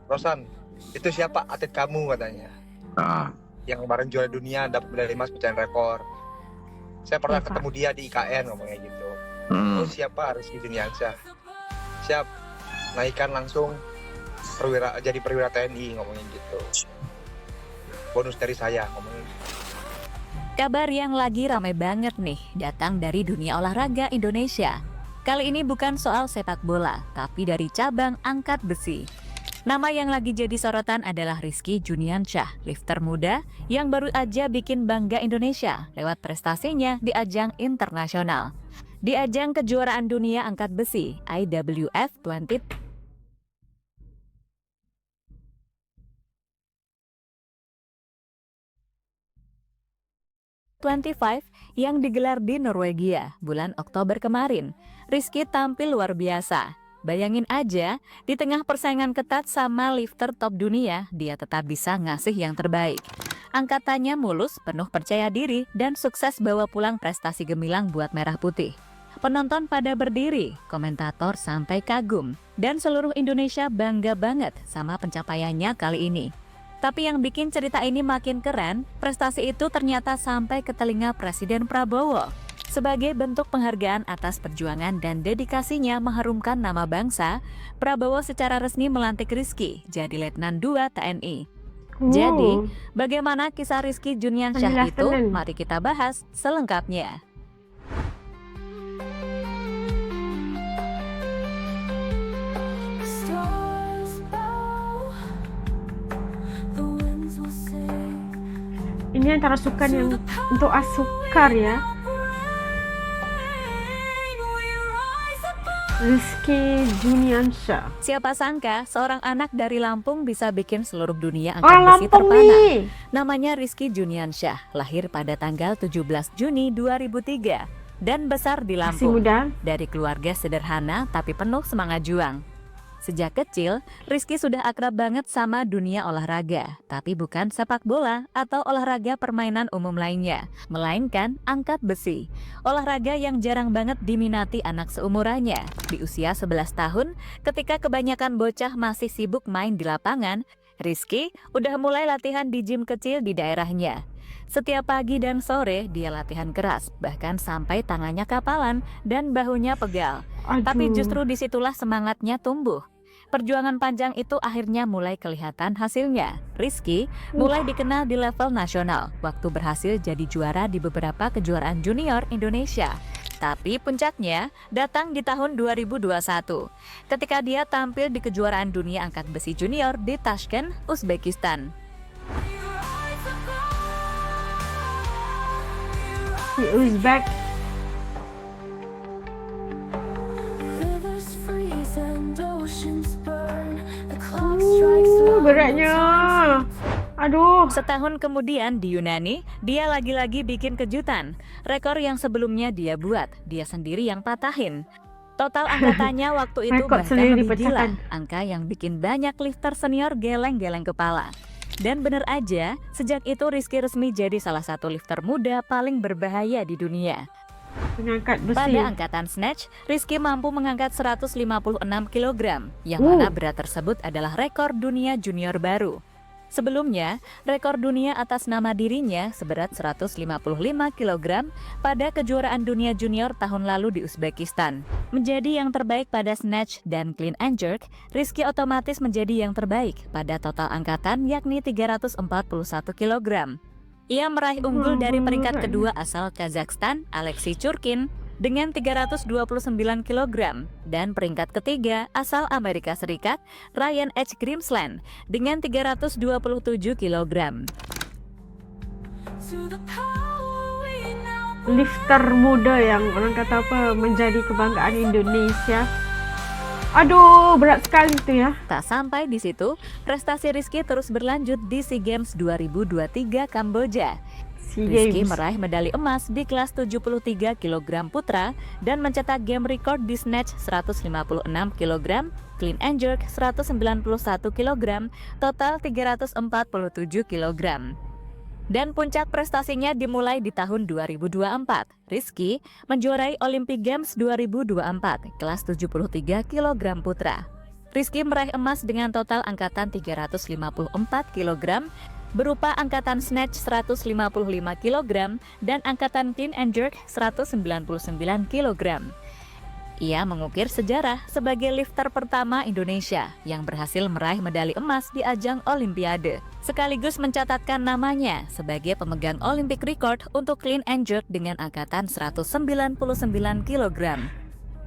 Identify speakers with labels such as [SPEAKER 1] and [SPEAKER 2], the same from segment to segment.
[SPEAKER 1] Rosan, itu siapa atlet kamu katanya? Yang kemarin juara dunia dapat medali emas pecahan rekor. Saya pernah ketemu dia di IKN ngomongnya gitu. Oh siapa? Rizky Juniansyah. Siap, naikkan langsung jadi perwira TNI ngomongnya gitu. Bonus dari saya ngomongnya gitu.
[SPEAKER 2] Kabar yang lagi ramai banget nih datang dari dunia olahraga Indonesia. Kali ini bukan soal sepak bola, tapi dari cabang angkat besi. Nama yang lagi jadi sorotan adalah Rizky Juniansyah, lifter muda yang baru aja bikin bangga Indonesia lewat prestasinya di ajang internasional. Di ajang kejuaraan dunia angkat besi IWF 25 yang digelar di Norwegia bulan Oktober kemarin, Rizky tampil luar biasa. Bayangin aja, di tengah persaingan ketat sama lifter top dunia, dia tetap bisa ngasih yang terbaik. Angkatannya mulus, penuh percaya diri, dan sukses bawa pulang prestasi gemilang buat Merah Putih. Penonton pada berdiri, komentator sampai kagum, dan seluruh Indonesia bangga banget sama pencapaiannya kali ini. Tapi yang bikin cerita ini makin keren, prestasi itu ternyata sampai ke telinga Presiden Prabowo. Sebagai bentuk penghargaan atas perjuangan dan dedikasinya mengharumkan nama bangsa, Prabowo secara resmi melantik Rizky jadi Letnan II TNI. Jadi, bagaimana kisah Rizky Juniansyah itu? Mari kita bahas selengkapnya.
[SPEAKER 3] Ini antara sukan yang untuk Asukar ya. Rizky Juniansyah.
[SPEAKER 2] Siapa sangka seorang anak dari Lampung bisa bikin seluruh dunia angkat besi terpana. Namanya Rizky Juniansyah, lahir pada tanggal 17 Juni 2003 dan besar di Lampung. Dari keluarga sederhana tapi penuh semangat juang. Sejak kecil, Rizky sudah akrab banget sama dunia olahraga, tapi bukan sepak bola atau olahraga permainan umum lainnya, melainkan angkat besi. Olahraga yang jarang banget diminati anak seumurannya. Di usia 11 tahun, ketika kebanyakan bocah masih sibuk main di lapangan, Rizky udah mulai latihan di gym kecil di daerahnya. Setiap pagi dan sore dia latihan keras, bahkan sampai tangannya kapalan dan bahunya pegal. Tapi justru disitulah semangatnya tumbuh. Perjuangan panjang itu akhirnya mulai kelihatan hasilnya. Rizky mulai dikenal di level nasional, waktu berhasil jadi juara di beberapa kejuaraan junior Indonesia. Tapi puncaknya datang di tahun 2021, ketika dia tampil di kejuaraan dunia angkat besi junior di Tashkent, Uzbekistan.
[SPEAKER 3] Uzbek. Beratnya. Aduh.
[SPEAKER 2] Setahun kemudian di Yunani, dia lagi-lagi bikin kejutan. Rekor yang sebelumnya dia buat, dia sendiri yang patahin. Total angkatannya waktu itu bahkan lebih gila. Angka yang bikin banyak lifter senior geleng-geleng kepala. Dan bener aja, sejak itu Rizky resmi jadi salah satu lifter muda paling berbahaya di dunia. Pada angkatan snatch, Rizky mampu mengangkat 156 kg, yang mana berat tersebut adalah rekor dunia junior baru. Sebelumnya, rekor dunia atas nama dirinya seberat 155 kg pada kejuaraan dunia junior tahun lalu di Uzbekistan. Menjadi yang terbaik pada snatch dan clean and jerk, Rizky otomatis menjadi yang terbaik pada total angkatan yakni 341 kg. Ia meraih unggul dari peringkat kedua asal Kazakhstan, Alexei Churkin, dengan 329 kg, dan peringkat ketiga asal Amerika Serikat, Ryan H. Grimsland, dengan 327 kg.
[SPEAKER 3] Lifter muda yang orang kata apa menjadi kebanggaan Indonesia. Aduh, berat sekali itu ya.
[SPEAKER 2] Tak sampai di situ, prestasi Rizky terus berlanjut di SEA Games 2023 Kamboja. Rizky meraih medali emas di kelas 73 kg putra dan mencetak game record di snatch 156 kg, clean and jerk 191 kg, total 347 kg. Dan puncak prestasinya dimulai di tahun 2024. Rizky menjuarai Olympic Games 2024 kelas 73 kg putra. Rizky meraih emas dengan total angkatan 354 kg, berupa angkatan snatch 155 kg dan angkatan clean and jerk 199 kg. Ia mengukir sejarah sebagai lifter pertama Indonesia yang berhasil meraih medali emas di ajang Olimpiade, sekaligus mencatatkan namanya sebagai pemegang Olympic record untuk clean and jerk dengan angkatan 199 kg.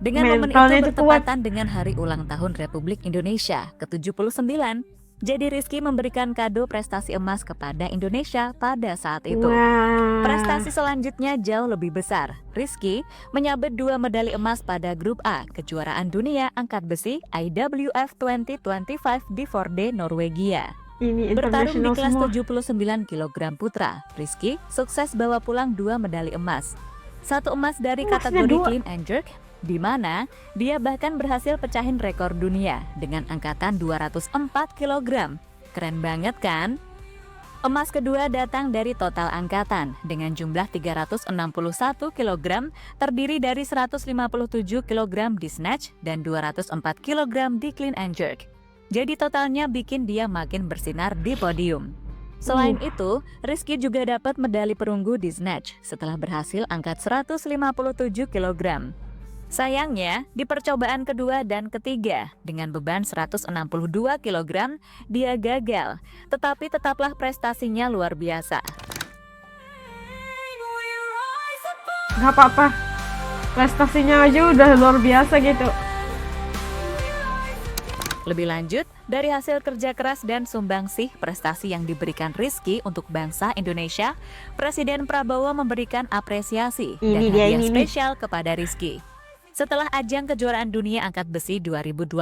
[SPEAKER 2] Dengan momen itu bertepatan dengan hari ulang tahun Republik Indonesia ke-79, jadi Rizky memberikan kado prestasi emas kepada Indonesia pada saat itu. Prestasi selanjutnya jauh lebih besar. Rizky menyabet 2 medali emas pada grup A kejuaraan dunia angkat besi IWF 2025 di Vorde, Norwegia. Bertarung di kelas 79 kg putra, Rizky sukses bawa pulang 2 medali emas. 1 emas dari kategori clean and jerk, di mana dia bahkan berhasil pecahin rekor dunia dengan angkatan 204 kg. Keren banget kan? Emas kedua datang dari total angkatan dengan jumlah 361 kg, terdiri dari 157 kg di snatch dan 204 kg di clean and jerk. Jadi totalnya bikin dia makin bersinar di podium. Selain itu, Rizky juga dapat medali perunggu di snatch setelah berhasil angkat 157 kg. Sayangnya, di percobaan kedua dan ketiga dengan beban 162 kg, dia gagal. Tetapi tetaplah prestasinya luar biasa.
[SPEAKER 3] Gak apa-apa, prestasinya aja udah luar biasa gitu.
[SPEAKER 2] Lebih lanjut, dari hasil kerja keras dan sumbangsih prestasi yang diberikan Rizky untuk bangsa Indonesia, Presiden Prabowo memberikan apresiasi dan hadiah spesial kepada Rizky. Setelah ajang kejuaraan dunia angkat besi 2025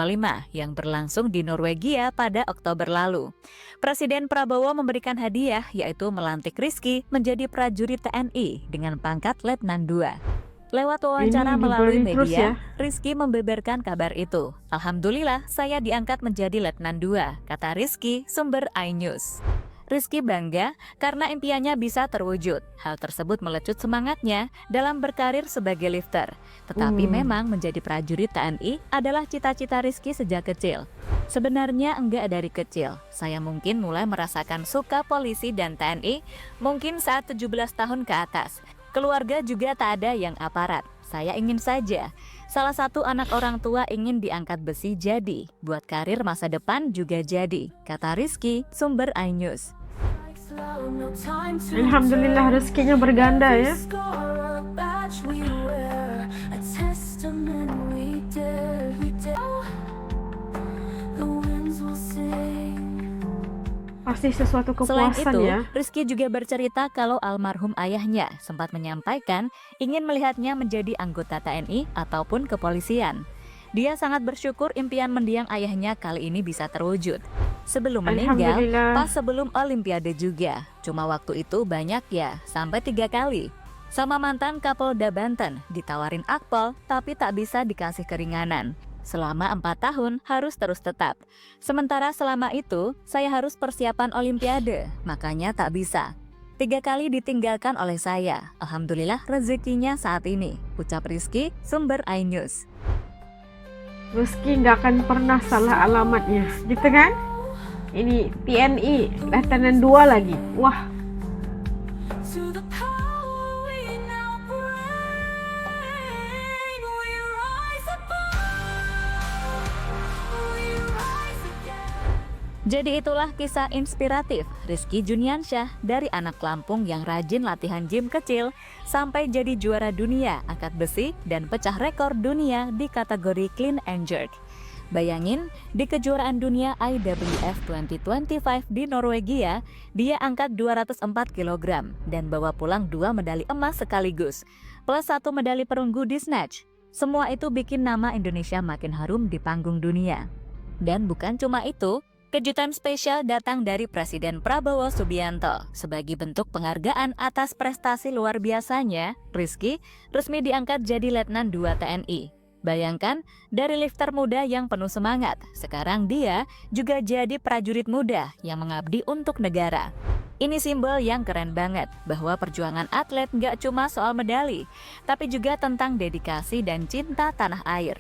[SPEAKER 2] yang berlangsung di Norwegia pada Oktober lalu, Presiden Prabowo memberikan hadiah yaitu melantik Rizky menjadi prajurit TNI dengan pangkat Letnan II. Lewat wawancara melalui media, Rizky membeberkan kabar itu. Alhamdulillah saya diangkat menjadi Letnan II, kata Rizky, sumber iNews. Rizky bangga karena impiannya bisa terwujud. Hal tersebut melecut semangatnya dalam berkarir sebagai lifter. Tetapi memang menjadi prajurit TNI adalah cita-cita Rizky sejak kecil. Sebenarnya enggak dari kecil. Saya mungkin mulai merasakan suka polisi dan TNI mungkin saat 17 tahun ke atas. Keluarga juga tak ada yang aparat. Saya ingin saja. Salah satu anak orang tua ingin diangkat besi jadi. Buat karir masa depan juga jadi, kata Rizky, sumber iNews.
[SPEAKER 3] Alhamdulillah rezekinya berganda ya. Pasti sesuatu kepuasan.
[SPEAKER 2] Selain itu,
[SPEAKER 3] ya.
[SPEAKER 2] Rizky juga bercerita kalau almarhum ayahnya sempat menyampaikan ingin melihatnya menjadi anggota TNI ataupun kepolisian. Dia sangat bersyukur impian mendiang ayahnya kali ini bisa terwujud. Sebelum meninggal, pas sebelum Olimpiade juga. Cuma waktu itu banyak ya, sampai 3 kali. Sama mantan Kapolda Banten, ditawarin akpol tapi tak bisa dikasih keringanan. Selama 4 tahun harus terus tetap. Sementara selama itu, saya harus persiapan Olimpiade, makanya tak bisa. 3 kali ditinggalkan oleh saya. Alhamdulillah rezekinya saat ini, ucap Rizky, sumber iNews.
[SPEAKER 3] Rizky nggak akan pernah salah alamatnya, gitu kan? Ini TNI, Letnan II lagi. Wah.
[SPEAKER 2] Jadi itulah kisah inspiratif Rizky Juniansyah dari anak Lampung yang rajin latihan gym kecil sampai jadi juara dunia angkat besi dan pecah rekor dunia di kategori clean and jerk. Bayangin, di kejuaraan dunia IWF 2025 di Norwegia, dia angkat 204 kg dan bawa pulang 2 medali emas sekaligus, plus 1 medali perunggu di snatch. Semua itu bikin nama Indonesia makin harum di panggung dunia. Dan bukan cuma itu, kejutan spesial datang dari Presiden Prabowo Subianto. Sebagai bentuk penghargaan atas prestasi luar biasanya, Rizky resmi diangkat jadi Letnan II TNI. Bayangkan, dari lifter muda yang penuh semangat, sekarang dia juga jadi prajurit muda yang mengabdi untuk negara. Ini simbol yang keren banget, bahwa perjuangan atlet nggak cuma soal medali, tapi juga tentang dedikasi dan cinta tanah air.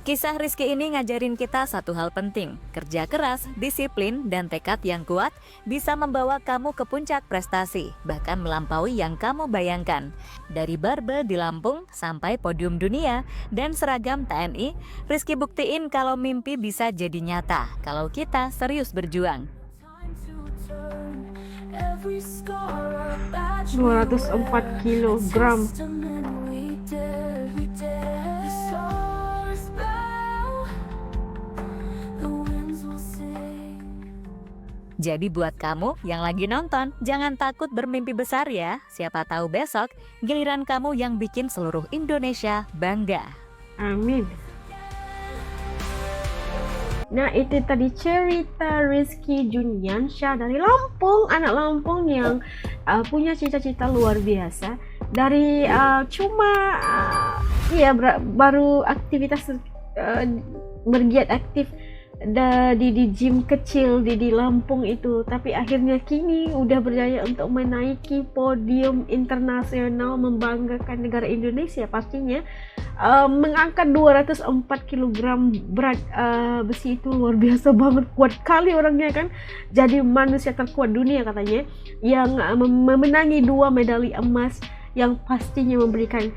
[SPEAKER 2] Kisah Rizky ini ngajarin kita satu hal penting. Kerja keras, disiplin, dan tekad yang kuat bisa membawa kamu ke puncak prestasi, bahkan melampaui yang kamu bayangkan. Dari barbel di Lampung sampai podium dunia dan seragam TNI, Rizky buktiin kalau mimpi bisa jadi nyata kalau kita serius berjuang.
[SPEAKER 3] 204 kilogram.
[SPEAKER 2] Jadi buat kamu yang lagi nonton, jangan takut bermimpi besar ya. Siapa tahu besok giliran kamu yang bikin seluruh Indonesia bangga.
[SPEAKER 3] Amin. Nah, itu tadi cerita Rizky Juniansyah dari Lampung, anak Lampung yang punya cita-cita luar biasa. Dari baru aktivitas bergiat aktif di gym kecil di Lampung itu, tapi akhirnya kini udah berjaya untuk menaiki podium internasional, membanggakan negara Indonesia pastinya. Mengangkat 204 kg berat besi itu luar biasa banget, kuat kali orangnya kan. Jadi manusia terkuat dunia katanya, yang memenangi 2 medali emas yang pastinya memberikan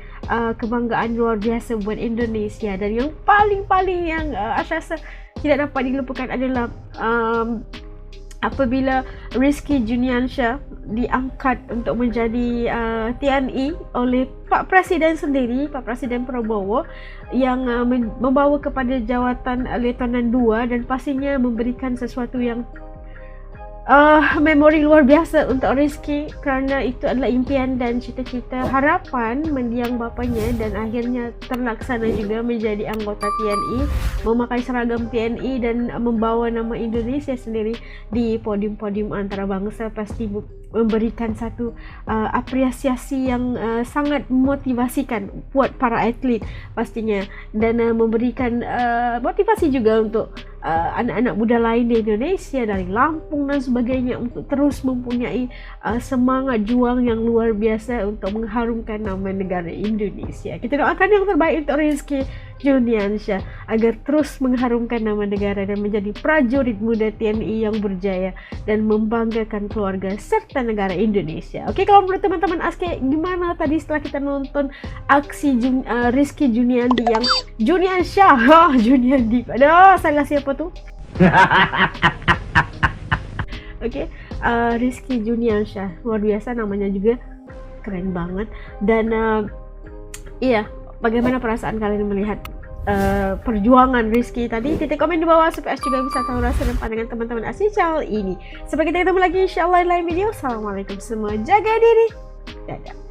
[SPEAKER 3] kebanggaan luar biasa buat Indonesia. Dan yang paling yang saya rasa tidak dapat dilupakan adalah apabila Rizky Juniansyah diangkat untuk menjadi TNI oleh Pak Presiden sendiri, Pak Presiden Prabowo, yang membawa kepada jawatan Letnan 2, dan pastinya memberikan sesuatu yang memori luar biasa untuk Rizky, kerana itu adalah impian dan cita-cita harapan mendiang bapanya, dan akhirnya terlaksana juga menjadi anggota TNI, memakai seragam TNI dan membawa nama Indonesia sendiri di podium-podium antarabangsa. Pasti memberikan satu apresiasi yang sangat memotivasikan buat para atlet pastinya, dan memberikan motivasi juga untuk anak-anak muda lain di Indonesia dari Lampung dan sebagainya untuk terus mempunyai semangat juang yang luar biasa untuk mengharumkan nama negara Indonesia. Kita doakan yang terbaik untuk Rizky Juniansyah agar terus mengharumkan nama negara dan menjadi prajurit muda TNI yang berjaya dan membanggakan keluarga serta negara Indonesia. Oke, kalau menurut teman-teman ASKE gimana tadi setelah kita nonton aksi Rizky Juniandi yang Juniansyah, Juniandi, aduh salah siapa tuh? Oke, Rizky Juniansyah luar biasa, namanya juga keren banget. Dan iya, bagaimana perasaan kalian melihat perjuangan Rizky tadi? Titik komen di bawah supaya juga bisa tahu rasa dan pandangan teman-teman asli channel ini. Sampai kita ketemu lagi insyaallah di lain video. Assalamualaikum semua, jaga diri, dadah.